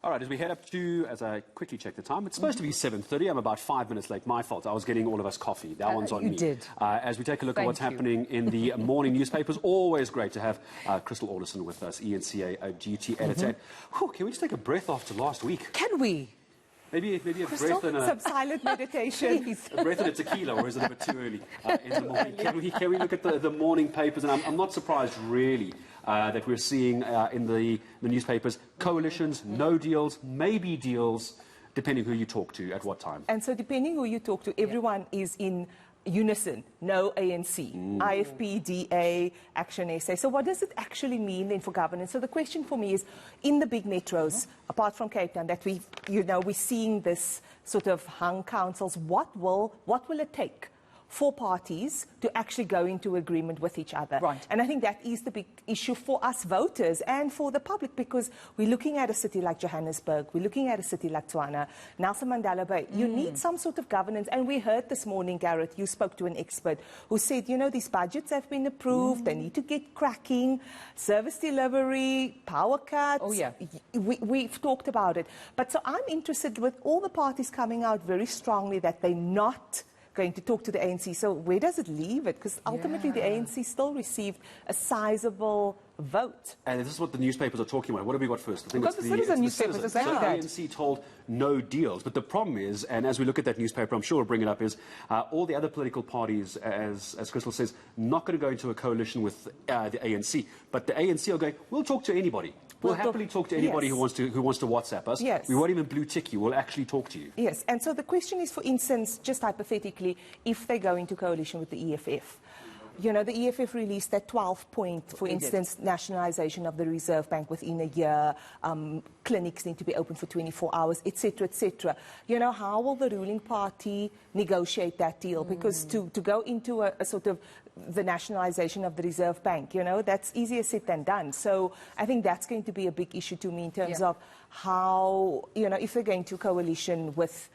All right, as we head up to, as I quickly check the time, it's supposed to be 7:30. I'm about 5 minutes late. My fault. I was getting all of us coffee. That one's on me. You did. As we take a look at what's happening in the morning newspapers, always great to have Crystal Orderson with us, eNCA duty editor. Whew, can we just take a breath after last week? Can we? Maybe a Crystal, breath and some silent meditation. a breath and a tequila, or is it a bit too early in the morning? Can we look at the morning papers? And I'm not surprised, really, that we're seeing in the newspapers coalitions, no deals, maybe deals, depending who you talk to at what time. And so depending who you talk to, everyone is in unison, no ANC, IFP, DA, Action SA. So what does it actually mean then for governance? So the question for me is, in the big metros, apart from Cape Town, that we're seeing this sort of hung councils, what will it take for parties to actually go into agreement with each other? Right. And I think that is the big issue for us voters and for the public, because we're looking at a city like Johannesburg, we're looking at a city like Tswana, Nelson Mandela Bay. You need some sort of governance. And we heard this morning, Gareth, you spoke to an expert who said, these budgets have been approved, they need to get cracking, service delivery, power cuts. Oh, yeah. We've talked about it. But so I'm interested, with all the parties coming out very strongly that they're not going to talk to the ANC. So where does it leave it? Because ultimately the ANC still received a sizable vote. And this is what the newspapers are talking about. What have we got first? I think Because the citizen newspapers are saying so that. the ANC told no deals. But the problem is, and as we look at that newspaper, I'm sure we'll bring it up, is all the other political parties, as Crystal says, not going to go into a coalition with the ANC. But the ANC are going, we'll talk to anybody. We'll happily talk to anybody who wants to WhatsApp us. Yes. We won't even blue tick you. We'll actually talk to you. Yes. And so the question is, for instance, just hypothetically, if they go into coalition with the EFF, the EFF released that 12-point, for instance, nationalisation of the Reserve Bank within a year, clinics need to be open for 24 hours, etc., etc. How will the ruling party negotiate that deal? Because to go into a sort of the nationalisation of the Reserve Bank, that's easier said than done. So I think that's going to be a big issue to me in terms of how, if they're going to coalition with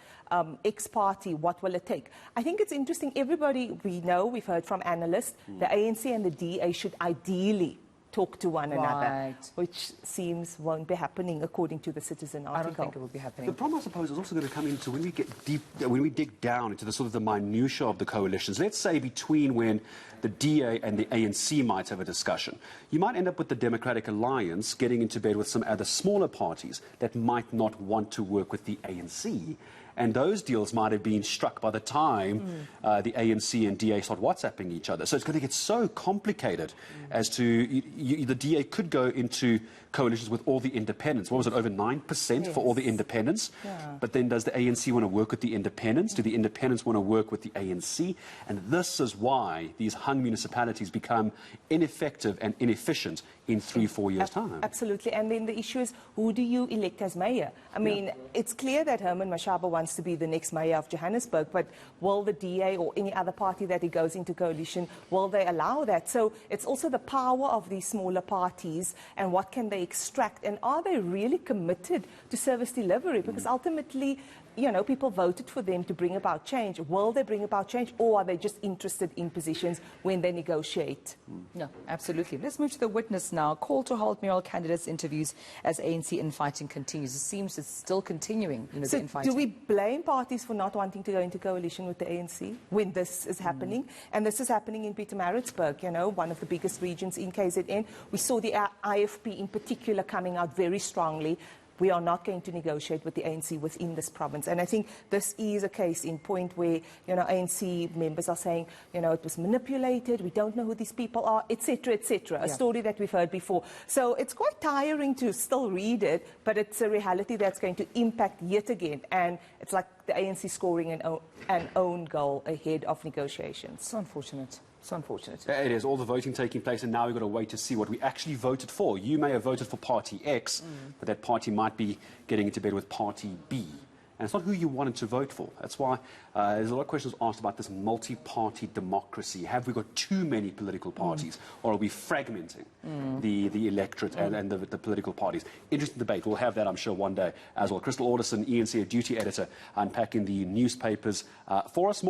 X party, what will it take? I think it's interesting. Everybody, we've heard from analysts, the ANC and the DA should ideally talk to one another, which seems won't be happening according to the Citizen article. I don't think it will be happening. The problem, I suppose, is also going to come into when we get deep, when we dig down into the sort of the minutiae of the coalitions. Let's say between when the DA and the ANC might have a discussion, you might end up with the Democratic Alliance getting into bed with some other smaller parties that might not want to work with the ANC. And those deals might have been struck by the time the ANC and DA start WhatsApping each other. So it's going to get so complicated as to the DA could go into coalitions with all the independents. What was it, over 9% for all the independents? Yeah. But then does the ANC want to work with the independents? Do the independents want to work with the ANC? And this is why these hung municipalities become ineffective and inefficient in 3-4 years' time. Absolutely. And then the issue is, who do you elect as mayor? I mean, it's clear that Herman Mashaba wants to be the next mayor of Johannesburg, but will the DA or any other party that he goes into coalition, will they allow that? So it's also the power of these smaller parties and what can they extract, and are they really committed to service delivery? Because ultimately, people voted for them to bring about change. Will they bring about change, or are they just interested in positions when they negotiate? No, absolutely. Let's move to the witness now. Call to halt mayoral candidates interviews as ANC infighting continues. It seems it's still continuing, so the infighting. Do we blame parties for not wanting to go into coalition with the ANC when this is happening? And this is happening in Pietermaritzburg, one of the biggest regions in KZN. We saw the IFP in particular coming out very strongly. We are not going to negotiate with the ANC within this province. And I think this is a case in point where, ANC members are saying, it was manipulated, we don't know who these people are, etc., etc., a story that we've heard before. So it's quite tiring to still read it, but it's a reality that's going to impact yet again. And it's like the ANC scoring an own goal ahead of negotiations. So unfortunate. So unfortunate. It is, all the voting taking place, and now we've got to wait to see what we actually voted for. You may have voted for Party X, but that party might be getting into bed with Party B. And it's not who you wanted to vote for. That's why there's a lot of questions asked about this multi-party democracy. Have we got too many political parties, or are we fragmenting the electorate and the political parties? Interesting debate. We'll have that, I'm sure, one day as well. Crystal Orderson, eNCA duty editor, unpacking the newspapers for us.